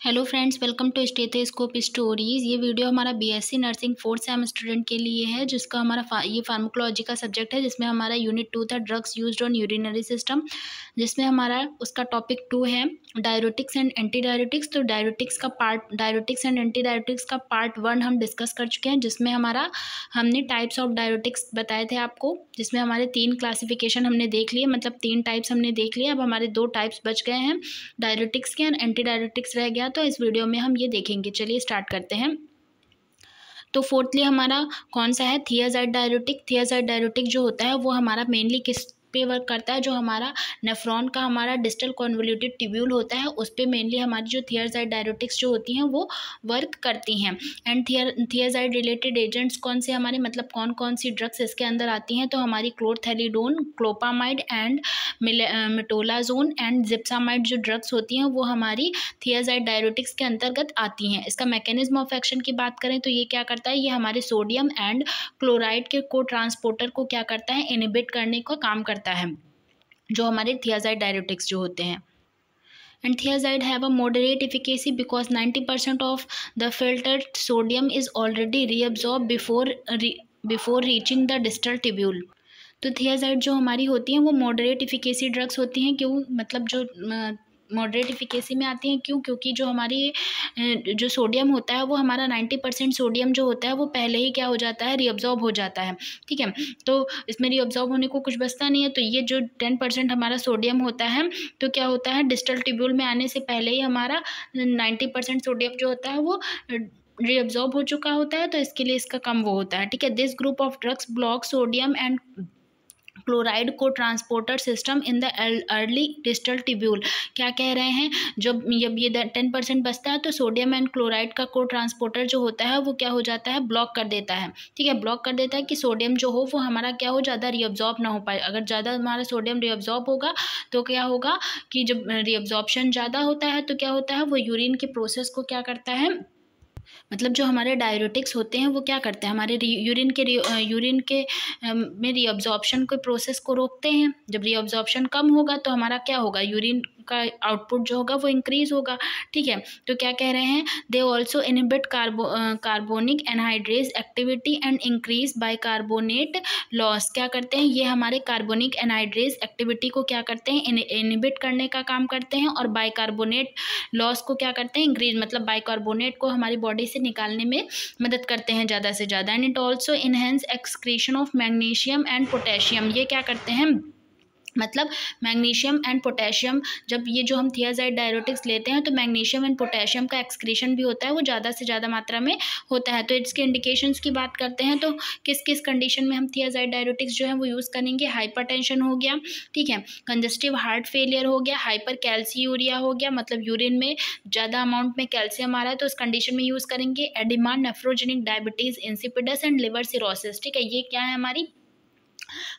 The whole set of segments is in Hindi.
Hello friends, welcome to stethoscope stories. ये वीडियो हमारा BSc nursing fourth sem student के लिए है, जिसका हमारा ये फार्माकोलॉजी का सब्जेक्ट है, जिसमें हमारा यूनिट 2 था drugs used on urinary system, जिसमें हमारा उसका टॉपिक 2 है डायरेटिक्स एंड एंटी डायरेटिक्स। तो डायरेटिक्स एंड एंटी डायरेटिक्स का पार्ट 1 हम डिस्कस कर चुके हैं, जिसमें हमने टाइप्स ऑफ डायरेटिक्स बताए थे आपको, जिसमें हमारे 3 क्लासिफिकेशन हमने देख लिए, मतलब 3 टाइप्स हमने देख लिए। अब हमारे 2 टाइप्स बच गए हैं, डायरेटिक्स के एंड एंटी डायरेटिक्स रह गया, तो इस वीडियो में हम ये देखेंगे। चलिए स्टार्ट करते हैं। तो फोर्थली हमारा कौन सा है, थियाज़ाइड डायरेटिक। थियाज़ाइड डायरेटिक जो होता है वो हमारा मेनली किस पे वर्क करता है, जो हमारा नेफ्रॉन का हमारा डिस्टल कॉन्वोल्यूटेड ट्यूब्यूल होता है, उस पे मेनली हमारी जो थियाज़ाइड डायरेटिक्स जो होती हैं वो वर्क करती हैं। एंड थियाज़ाइड रिलेटेड एजेंट्स कौन से हमारे, मतलब कौन कौन सी ड्रग्स इसके अंदर आती हैं, तो हमारी क्लोरथैलिडोन, क्लोपामाइड एंड मेटोलाजोन एंड जिप्सामाइड जो ड्रग्स होती हैं वो हमारी थियाज़ाइड डायरेटिक्स के अंतर्गत आती हैं। इसका मैकेनिज्म ऑफ एक्शन की बात करें तो ये क्या करता है, ये हमारे सोडियम एंड क्लोराइड के को ट्रांसपोर्टर को क्या करता है, इनहिबिट करने का काम करता है, जो हमारे थियाज़ाइड डायरेटिक्स जो होते हैं। And thiazide have a moderate efficacy because 90% of the filtered sodium is already reabsorbed before reaching the distal tubule। तो थियाज़ाइड जो हमारी होती हैं वो मॉडरेट इफिकेसी ड्रग्स होती हैं। क्यों, मतलब जो मॉडरेट इफिकेसी में आती हैं, क्योंकि जो हमारी जो सोडियम होता है वो हमारा 90% सोडियम जो होता है वो पहले ही क्या हो जाता है, रीअब्जॉर्ब हो जाता है। ठीक है, तो इसमें रीअब्जॉर्ब होने को कुछ बचता नहीं है। तो ये जो 10% हमारा सोडियम होता है, तो क्या होता है, डिस्टल ट्यूब्यूल में आने से पहले ही हमारा 90% सोडियम जो होता है वो रीअब्जॉर्ब हो चुका होता है, तो इसके लिए इसका कम वो होता है। ठीक है, this group of drugs block sodium and chloride को transporter system in the early distal tubule. क्या कह रहे हैं, जब ये 10% बचता है तो सोडियम एंड क्लोराइड का को ट्रांसपोर्टर जो होता है वो क्या हो जाता है, ब्लॉक कर देता है। ठीक है, ब्लॉक कर देता है कि सोडियम जो हो वो हमारा क्या हो, ज़्यादा रीअब्जॉर्ब ना हो पाए। अगर ज़्यादा हमारा सोडियम रीअब्जॉर्ब होगा तो क्या होगा कि जब रीअब्जॉर्प्शन ज़्यादा होता है तो क्या होता है, वो यूरिन के प्रोसेस को क्या करता है, मतलब जो हमारे डायरेटिक्स होते हैं वो क्या करते हैं, हमारे यूरिन के में रीअब्जॉर्प्शन के प्रोसेस को रोकते हैं। जब रीअब्जॉर्प्शन कम होगा तो हमारा क्या होगा, यूरिन का आउटपुट जो होगा वो इंक्रीज होगा। ठीक है, तो क्या कह रहे हैं, they also inhibit carbonic anhydrase activity and increase bicarbonate loss. क्या करते हैं, ये हमारे कार्बोनिक एनहाइड्रेज एक्टिविटी को क्या करते हैं, इनहिबिट करने का काम करते हैं, और बाइकार्बोनेट लॉस को क्या करते हैं, इंक्रीज, मतलब बाइकार्बोनेट को हमारी बॉडी से निकालने में मदद करते हैं ज़्यादा से ज़्यादा। And it also enhance excretion of magnesium and potassium. ये क्या करते हैं, मतलब मैग्नीशियम एंड पोटेशियम, जब ये जो हम थियाज़ाइड डायरेटिक्स लेते हैं तो मैग्नीशियम एंड पोटेशियम का एक्सक्रीशन भी होता है, वो ज़्यादा से ज़्यादा मात्रा में होता है। तो इसके इंडिकेशंस की बात करते हैं तो किस किस कंडीशन में हम थियाज़ाइड डायरेटिक्स जो है वो यूज़ करेंगे, हाइपरटेंशन हो गया, ठीक है, कंजस्टिव हार्ट फेलियर हो गया, हाइपर कैल्सियूरिया हो गया, मतलब यूरिन में ज़्यादा अमाउंट में कैल्शियम आ रहा है तो इस कंडीशन में यूज़ करेंगे, oedema, nephrogenic diabetes insipidus and liver cirrhosis. ठीक है, ये क्या है, हमारी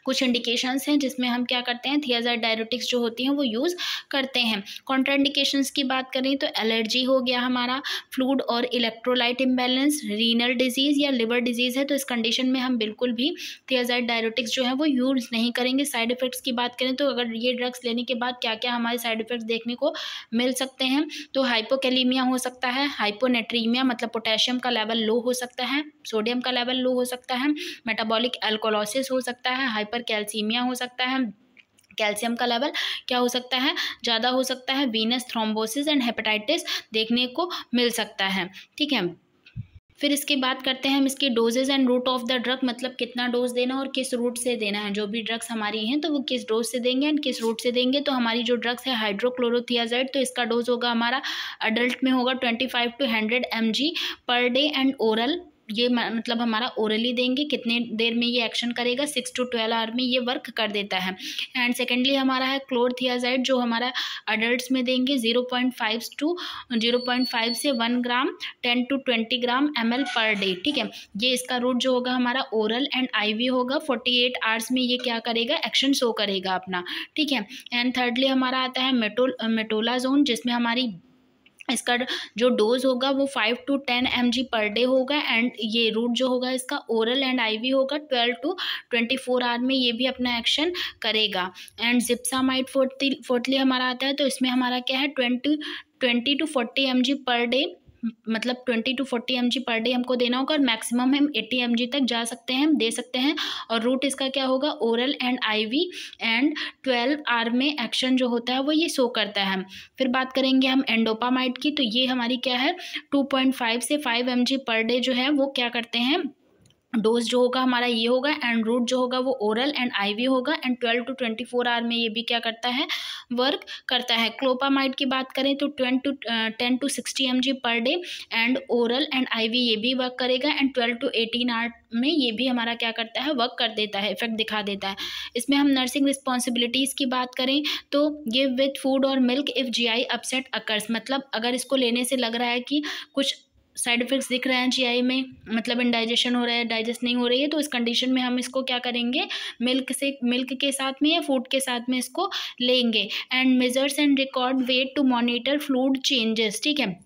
कुछ इंडिकेशंस हैं जिसमें हम क्या करते हैं, थियाज़ाइड डायरेटिक्स जो होती हैं वो यूज़ करते हैं। कॉन्ट्राइंडिकेशंस की बात करें तो एलर्जी हो गया हमारा, फ्लूइड और इलेक्ट्रोलाइट इम्बैलेंस, रीनल डिजीज़ या लिवर डिजीज़ है, तो इस कंडीशन में हम बिल्कुल भी थियाज़ाइड डायरेटिक्स जो है वो यूज़ नहीं करेंगे। साइड इफ़ेक्ट्स की बात करें तो अगर ये ड्रग्स लेने के बाद क्या क्या हमारे साइड इफ़ेक्ट्स देखने को मिल सकते हैं, तो हाइपोकैलीमिया हो सकता है, हाइपोनेट्रीमिया मतलब पोटेशियम का लेवल लो हो सकता है, सोडियम का लेवल लो हो सकता है, मेटाबॉलिक एल्कोलोसिस हो सकता है, हाइपर कैल्सीमिया हो सकता है, कैल्शियम का लेवल क्या हो सकता है, ज़्यादा हो सकता है, वीनस थ्रोम्बोसिस एंड हेपेटाइटिस देखने को मिल सकता है। ठीक है, फिर इसकी बात करते हैं हम इसकी dosages and route of the drug, मतलब कितना डोज देना और किस रूट से देना है। जो भी ड्रग्स हमारी हैं तो वो किस डोज से देंगे एंड किस रूट से देंगे। तो हमारी जो ड्रग्स है हाइड्रोक्लोरोथियाज़ाइड, तो इसका डोज होगा हमारा अडल्ट में होगा 25 to 100 mg per day and oral, ये मतलब हमारा ओरली देंगे। कितने देर में ये एक्शन करेगा, 6 to 12 आवर में ये वर्क कर देता है। एंड सेकेंडली हमारा है क्लोरथियाज़ाइड, जो हमारा अडल्ट्स में देंगे 0.5 से 1 ग्राम 10 to 20 gram ml per day. ठीक है, ये इसका रूट जो होगा हमारा ओरल एंड IV होगा, 48 आवर्स में ये क्या करेगा, एक्शन शो करेगा अपना। ठीक है, एंड थर्डली हमारा आता है मेटोलाजोन, जिसमें हमारी इसका जो डोज होगा वो 5 to 10 mg पर डे होगा, एंड ये रूट जो होगा इसका ओरल एंड IV होगा, 12 to 24 आवर में ये भी अपना एक्शन करेगा। एंड जिप्सामाइड फोर्थली हमारा आता है, तो इसमें हमारा क्या है, 20 to 40 mg पर डे, मतलब 20 to 40 mg पर डे हमको देना होगा, और मैक्सिमम हम 80 mg तक जा सकते हैं, हम दे सकते हैं। और रूट इसका क्या होगा, oral and IV, and 12 hour में एक्शन जो होता है वो ये शो करता है। फिर बात करेंगे हम एंडोपामाइड की, तो ये हमारी क्या है 2.5 से 5 mg पर डे जो है वो क्या करते हैं, डोज जो होगा हमारा ये होगा, एंड रूट जो होगा वो ओरल एंड आईवी होगा, एंड 12 to 24 आवर में ये भी क्या करता है, वर्क करता है। क्लोपामाइड की बात करें तो 10 to 60 mg per day, and oral and IV ये भी वर्क करेगा, एंड 12 to 18 आवर में ये भी हमारा क्या करता है, वर्क कर देता है, इफेक्ट दिखा देता है। इसमें हम नर्सिंग रिस्पॉन्सिबिलिटीज़ की बात करें तो गिव विथ फूड और milk if GI upset occurs, मतलब अगर इसको लेने से लग रहा है कि कुछ साइड इफ़ेक्ट्स दिख रहे हैं जीआई में, मतलब इंडाइजेशन हो रहा है, डाइजेस्ट नहीं हो रही है, तो इस कंडीशन में हम इसको क्या करेंगे, मिल्क के साथ में या फूड के साथ में इसको लेंगे। And measures and record weight to monitor fluid changes, ठीक है,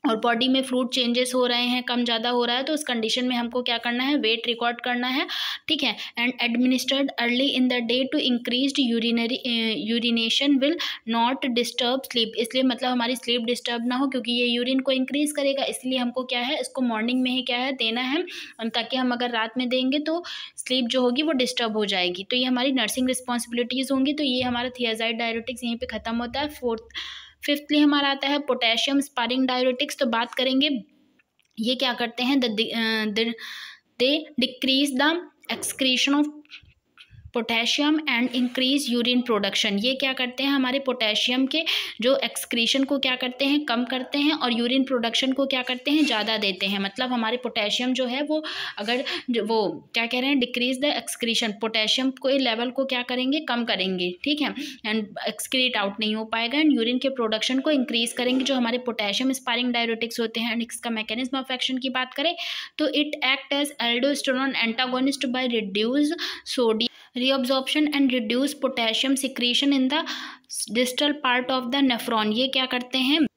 और बॉडी में फ्लूइड चेंजेस हो रहे हैं, कम ज़्यादा हो रहा है, तो उस कंडीशन में हमको क्या करना है, वेट रिकॉर्ड करना है, ठीक है। And administered early in the day to increased urination will not disturb sleep, इसलिए मतलब हमारी स्लीप डिस्टर्ब ना हो, क्योंकि ये यूरिन को इंक्रीज करेगा, इसलिए हमको क्या है, इसको मॉर्निंग में ही क्या है देना है, ताकि हम अगर रात में देंगे तो स्लीप जो होगी वो डिस्टर्ब हो जाएगी। तो ये हमारी नर्सिंग रिस्पॉन्सिबिलिटीज़ होंगी। तो ये हमारा थियाज़ाइड डायरेटिक्स यहीं पर ख़त्म होता है। फिफ्थली हमारा आता है पोटेशियम स्पारिंग डायरेटिक्स। तो बात करेंगे ये क्या करते हैं, they decrease the excretion of potassium and increase urine production, ये क्या करते हैं, हमारे पोटेशियम के जो एक्सक्रीशन को क्या करते हैं, कम करते हैं, और यूरिन प्रोडक्शन को क्या करते हैं, ज़्यादा देते हैं। मतलब हमारे पोटेशियम जो है वो अगर वो क्या कह रहे हैं, डिक्रीज द एक्सक्रीशन, पोटेशियम को लेवल को क्या करेंगे, कम करेंगे, ठीक है, एंड एक्सक्रीट आउट नहीं हो पाएगा, एंड यूरिन के प्रोडक्शन को इंक्रीज करेंगे, जो हमारे पोटेशियम स्पारिंग डायरेटिक्स होते हैं। एंड इसका मैकेनिज्म ऑफ एक्शन की बात करें तो it act as aldosterone antagonist by reduce sodium reabsorption and reduce potassium secretion in the distal part of the nephron, ये क्या करते हैं,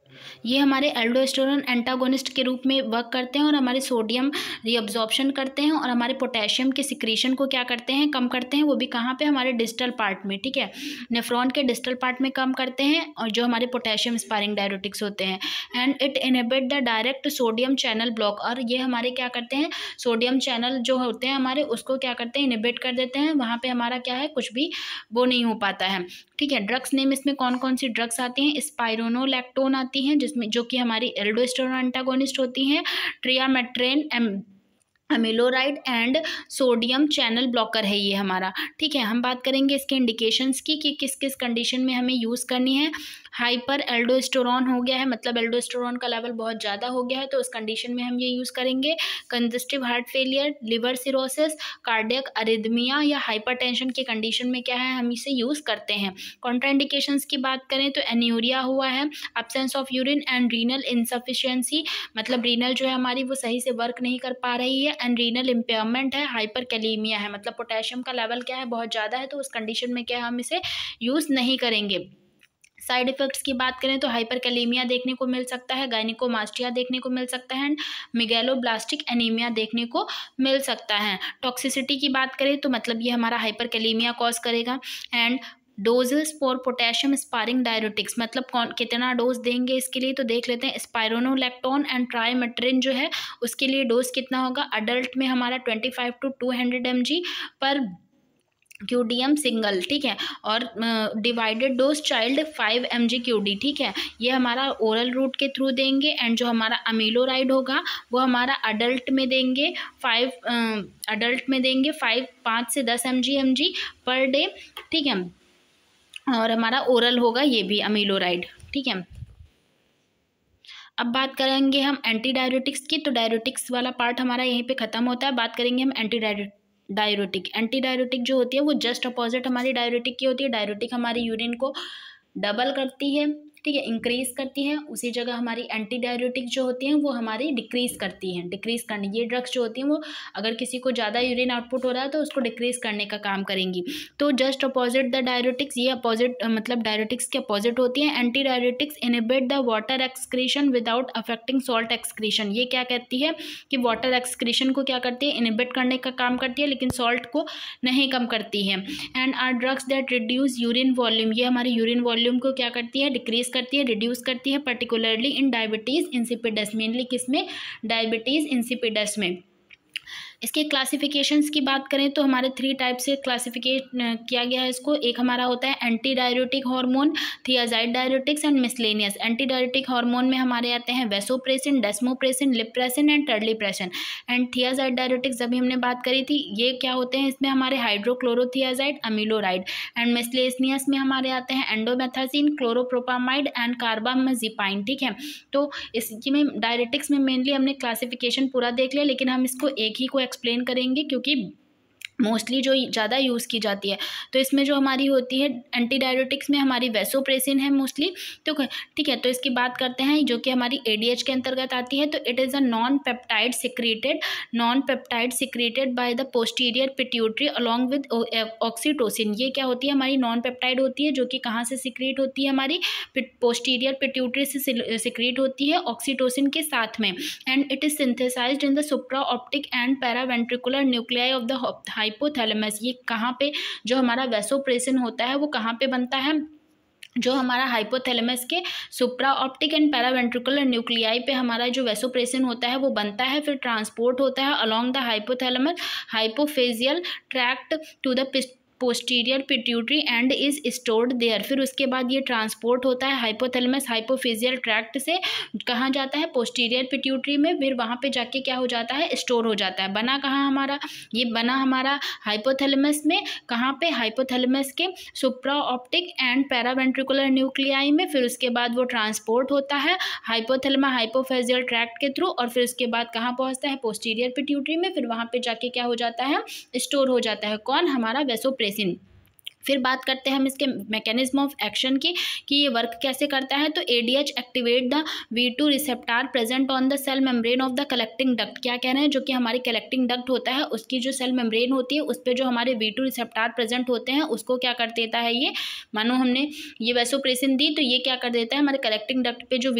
ये हमारे एल्डोस्टेरोन एंटागोनिस्ट के रूप में वर्क करते हैं, और हमारे सोडियम रीअब्जॉर्प्शन करते हैं, और हमारे पोटेशियम के सिक्रीशन को क्या करते हैं, कम करते हैं, वो भी कहाँ पे, हमारे डिस्टल पार्ट में, ठीक है, नेफ्रॉन के डिस्टल पार्ट में कम करते हैं, और जो हमारे पोटेशियम स्पारिंग डायरेटिक्स होते हैं। And it inhibit the direct sodium channel block, और ये हमारे क्या करते हैं, सोडियम चैनल जो होते हैं हमारे, उसको क्या करते हैं, इनहिबिट कर देते हैं, वहाँ पर हमारा क्या है, कुछ भी वो नहीं हो पाता है, ठीक है। ड्रग्स नेम इसमें कौन कौन सी ड्रग्स आती हैं, स्पाइरोनोलैक्टोन आती हैं, जिसमें जो कि हमारी एल्डोस्टेरोन एंटागोनिस्ट होती हैं, ट्रियामेट्रेन, अमीलोराइड एंड सोडियम चैनल ब्लॉकर है ये हमारा, ठीक है। हम बात करेंगे इसके इंडिकेशंस की कि किस किस कंडीशन में हमें यूज़ करनी है। हाइपर एल्डोस्टेरोन हो गया है, मतलब एल्डोस्टेरोन का लेवल बहुत ज़्यादा हो गया है, तो उस कंडीशन में हम ये यूज़ करेंगे। Congestive heart failure, liver cirrhosis, cardiac arrhythmia या हाइपरटेंशन की कंडीशन में क्या है, हम इसे यूज़ करते हैं। कॉन्ट्राइंडिकेशंस की बात करें तो एन्यूरिया हुआ है, absence of urine and renal insufficiency, मतलब रीनल जो है हमारी वो सही से वर्क नहीं कर पा रही है, एंड रीनल इम्पेयरमेंट है, हाइपरकैलेमिया है, मतलब पोटेशियम का लेवल क्या है, बहुत ज़्यादा है, तो उस कंडीशन में क्या है, हम इसे यूज़ नहीं करेंगे। साइड इफ़ेक्ट्स की बात करें तो हाइपरकैलेमिया देखने को मिल सकता है, गायनिकोमास्टिया देखने को मिल सकता है, एंड मेगैलोब्लास्टिक एनीमिया देखने को मिल सकता है। टॉक्सिसिटी की बात करें तो मतलब ये हमारा हाइपरकैलेमिया कॉज करेगा। And doses for potassium sparring diuretics, मतलब कितना डोज देंगे इसके लिए, तो देख लेते हैं। स्पाइरोनोलैक्टोन एंड ट्राइमेट्रिन जो है उसके लिए डोज कितना होगा, अडल्ट में हमारा 25 to 200 mg पर क्यूडीएम सिंगल, ठीक है, और divided dose child 5 mg QD, ठीक है, ये हमारा ओरल रूट के थ्रू देंगे। एंड जो हमारा अमीलोराइड होगा वो हमारा अडल्ट में देंगे 5 से 10 mg पर डे, ठीक है, और हमारा ओरल होगा ये भी अमीलोराइड, ठीक है। अब बात करेंगे हम एंटी डायरेटिक्स की, तो डायरेटिक्स वाला पार्ट हमारा यहीं पे ख़त्म होता है। बात करेंगे हम एंटी डायरेटिक जो होती है वो जस्ट अपोजिट हमारी डायरेटिक की होती है। डायरेटिक हमारी यूरिन को डबल करती है, ठीक है, इंक्रीज़ करती है, उसी जगह हमारी एंटी डायरेटिक जो होती हैं वो हमारी डिक्रीज़ करती हैं। डिक्रीज़ करनी, ये ड्रग्स जो होती हैं वो अगर किसी को ज़्यादा यूरिन आउटपुट हो रहा है तो उसको डिक्रीज़ करने का काम करेंगी। तो जस्ट अपोजिट द डायरेटिक्स, ये अपोजिट मतलब डायरेटिक्स के अपोजिट होती हैं। Anti diuretics inhibit the water excretion without affecting salt excretion, ये क्या कहती है कि वाटर एक्सक्रीशन को क्या करती है, इनहिबिट करने का काम करती है, लेकिन सॉल्ट को नहीं कम करती है। And are drugs that reduce urine volume, ये हमारी यूरिन वॉल्यूम को क्या करती है, डिक्रीज इंक्रीज करती है, रिड्यूस करती है, particularly in diabetes insipidus, mainly किसमें, डायबिटीज़ इंसिपिडस में। इसके क्लासिफिकेशंस की बात करें तो हमारे 3 टाइप से क्लासिफिकेट किया गया है इसको। एक हमारा होता है anti diuretic hormone, thiazide diuretics and miscellaneous. Anti diuretic hormone में हमारे आते हैं vasopressin, desmopressin, lypressin and terlipressin. And thiazide diuretics अभी हमने बात करी थी, ये क्या होते हैं, इसमें हमारे हाइड्रोक्लोरोथियाजाइड, अमीलोराइड। एंड मिसलेनियस में हमारे आते हैं एंडोमेथाजिन, क्लोरोप्रोपामाइड एंड कार्बामाजिपाइन। ठीक है, तो इसमें डायरेटिक्स में मेनली हमने क्लासिफिकेशन पूरा देख लिया, लेकिन हम इसको एक ही को एक्सप्लेन करेंगे क्योंकि मोस्टली जो ज़्यादा यूज़ की जाती है। तो इसमें जो हमारी होती है एंटी डायरेटिक्स में हमारी वैसोप्रेसिन है मोस्टली। तो ठीक है, तो इसकी बात करते हैं जो कि हमारी ADH के अंतर्गत आती है। तो it is a non peptide secreted by the posterior pituitary along with oxytocin. ये क्या होती है, हमारी नॉन पेप्टाइड होती है, जो कि कहाँ से सिक्रेट होती है, हमारी पोस्टीरियर पिट्यूटरी से सिक्रेट होती है ऑक्सीटोसिन के साथ में। And it is synthesised in the supraoptic and paraventricular nuclei of the hypothalamus. ये कहाँ पे जो हमारा वैसोप्रेसिन होता है वो कहाँ पे बनता है, जो हमारा हाइपोथैलेमस के सुप्रा ऑप्टिक एंड पैरावेंट्रिकुलर न्यूक्लियाई पे हमारा जो वैसोप्रेसिन होता है वो बनता है, फिर ट्रांसपोर्ट होता है along the hypothalamus hypophyseal tract to the posterior pituitary and is stored there. फिर उसके बाद ये ट्रांसपोर्ट होता है हाइपोथैलेमस हाइपोफेजियल ट्रैक्ट से कहाँ जाता है, पोस्टीरियर पिट्यूटरी में। फिर वहाँ पे जाके क्या हो जाता है, स्टोर हो जाता है। बना कहाँ हमारा, ये बना हमारा हाइपोथैलेमस में। कहाँ पे, हाइपोथैलेमस के सुप्रा ऑप्टिक एंड पैरावेंट्रिकुलर न्यूक्लियाई में। फिर उसके बाद वो ट्रांसपोर्ट होता है हाइपोथैलेमस हाइपोफेजियल ट्रैक्ट के थ्रू, और फिर उसके बाद कहाँ पहुँचता है, पोस्टीरियर पिट्यूटरी में। फिर वहाँ पे जाके क्या हो जाता है, स्टोर हो जाता है। कौन, हमारा वैसोप्रेसिन। फिर बात करते हैं हम इसके मैकेनिज्म ऑफ एक्शन की कि ये वर्क कैसे करता है। तो ADH activate the V2 receptor present on the cell membrane of the collecting duct. क्या कह रहे हैं, जो कि हमारी कलेक्टिंग डक्ट होता है उसकी जो सेल मेम्ब्रेन होती है उस पर जो हमारे V2 रिसेप्टार प्रेजेंट होते हैं उसको क्या कर देता है, ये मानो हमने ये वैसोप्रेसिन दी तो ये क्या कर देता है, हमारे कलेक्टिंग डक्ट पे जो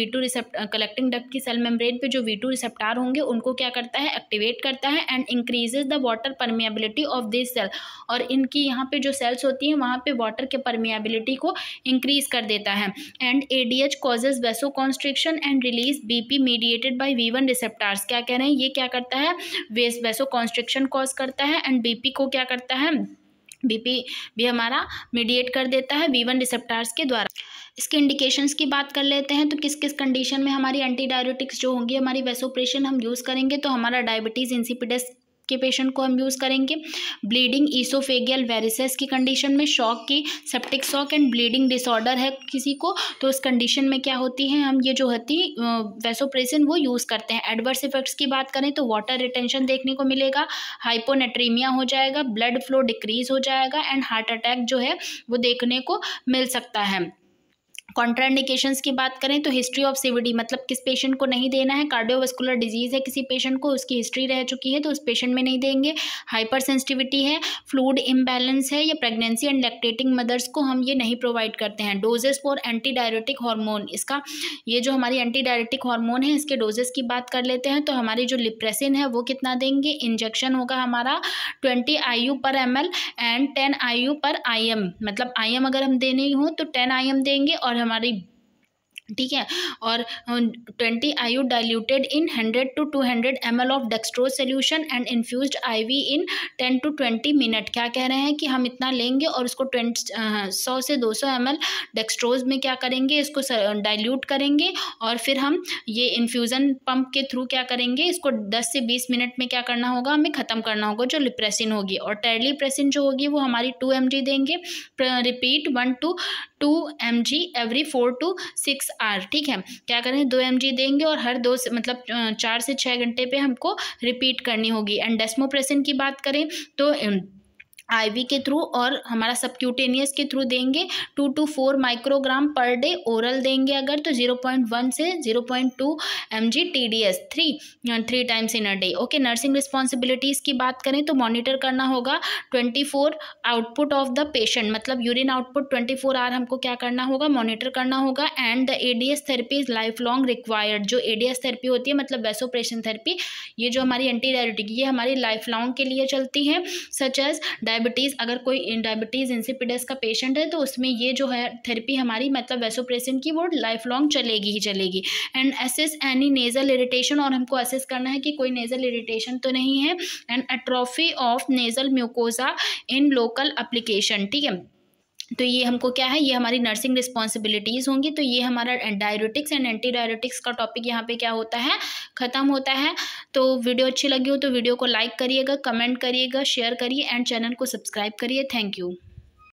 कलेक्टिंग डक्ट की सेल मेम्ब्रेन पे जो V2 रिसेप्टार होंगे उनको क्या करता है, एक्टिवेट करता है and increases the water permeability of this cell. और इनकी यहाँ पे जो सेल्स होती हैं वहाँ पे वाटर के परमिएबिलिटी को इंक्रीज कर देता है। And ADH causes vasoconstriction and release BP mediated by V1 receptors. क्या कह रहे हैं, ये क्या करता है, वैसोकॉन्स्ट्रिक्शन कॉज करता है एंड BP को क्या करता है, BP भी हमारा मीडिएट कर देता है V1 रिसेप्टार्स के द्वारा। इसके इंडिकेशंस की बात कर लेते हैं। तो किस किस कंडीशन में हमारी एंटी डायरेटिक्स जो होंगी, हमारी वैसोप्रेसिन हम यूज़ करेंगे। तो हमारा डायबिटीज़ इंसिपिडस के पेशेंट को हम यूज़ करेंगे, ब्लीडिंग ईसोफेगियल वेरिसेस की कंडीशन में, शॉक की, septic shock and bleeding disorder है किसी को, तो उस कंडीशन में क्या होती है, हम ये जो होती वैसोप्रेसिन वो यूज़ करते हैं। एडवर्स इफेक्ट्स की बात करें तो वाटर रिटेंशन देखने को मिलेगा, हाइपोनेट्रीमिया हो जाएगा, ब्लड फ्लो डिक्रीज हो जाएगा एंड हार्ट अटैक जो है वो देखने को मिल सकता है। कॉन्ट्राइंडिकेशंस की बात करें तो हिस्ट्री ऑफ CVD, मतलब किस पेशेंट को नहीं देना है, कार्डियोवास्कुलर डिजीज़ है किसी पेशेंट को, उसकी हिस्ट्री रह चुकी है तो उस पेशेंट में नहीं देंगे। हाइपर सेंसिटिविटी है, फ्लूइड इम्बैलेंस है, या प्रेगनेंसी एंड लैक्टेटिंग मदर्स को हम ये नहीं प्रोवाइड करते हैं। Doses for anti diuretic hormone, इसका ये जो हमारी एंटी डायरेटिक हार्मोन है इसके डोजेस की बात कर लेते हैं। तो हमारी जो लिप्रेसिन है वो कितना देंगे, इंजेक्शन होगा हमारा 20 IU पर ml एंड 10 IU पर IM, मतलब IM अगर हम देने हो तो 10 IM देंगे और हमारी, ठीक है, और 20 IU diluted in 100 to 200 ml of dextrose solution and infused IV in 10 to 20 minute. क्या कह रहे हैं कि हम इतना लेंगे और उसको 100 से 200 ml डेक्सट्रोज में क्या करेंगे, इसको डाइल्यूट करेंगे और फिर हम ये इन्फ्यूज़न पंप के थ्रू क्या करेंगे, इसको 10 से 20 मिनट में क्या करना होगा, हमें ख़त्म करना होगा जो लिप्रेसिन होगी। और टेरलीप्रेसिन जो होगी वो हमारी 2 mg देंगे, repeat 1 to 2 mg every 4 to 6 hour. ठीक है, क्या करें, 2 mg देंगे और हर 4 से 6 घंटे पे हमको रिपीट करनी होगी। एंड डेस्मोप्रेसिन की बात करें तो IV के थ्रू और हमारा सबक्यूटेनियस के थ्रू देंगे 2 to 4 microgram per day. Oral देंगे अगर तो 0.1 से 0.2 mg TDS 3 times in a day. Okay, nursing responsibilities की बात करें तो मॉनिटर करना होगा 24 आउटपुट ऑफ द पेशेंट, मतलब यूरिन आउटपुट 24 आवर हमको क्या करना होगा, मॉनिटर करना होगा। And the ADS therapy is life long required. जो ADS थेरेपी होती है मतलब वैसोप्रेसिन थेरेपी, ये जो हमारी एंटी डायरेटिक ये हमारी लाइफ लॉन्ग के लिए चलती है, सच एज डायबिटीज़, अगर कोई डायबिटीज़ इंसिपिडस का पेशेंट है तो उसमें ये जो है थेरेपी हमारी मतलब वैसोप्रेसिन की वो लाइफ लॉन्ग चलेगी ही चलेगी। And assess any nasal irritation, और हमको असेस करना है कि कोई नेज़ल इरिटेशन तो नहीं है। And atrophy of nasal mucosa in local application, ठीक है। तो ये हमको क्या है, ये हमारी नर्सिंग रिस्पॉन्सिबिलिटीज़ होंगी। तो ये हमारा डायरेटिक्स एंड एंटी डायरेटिक्स का टॉपिक यहाँ पे क्या होता है, ख़त्म होता है। तो वीडियो अच्छी लगी हो तो वीडियो को लाइक करिएगा, कमेंट करिएगा, शेयर करिए एंड चैनल को सब्सक्राइब करिए। Thank you.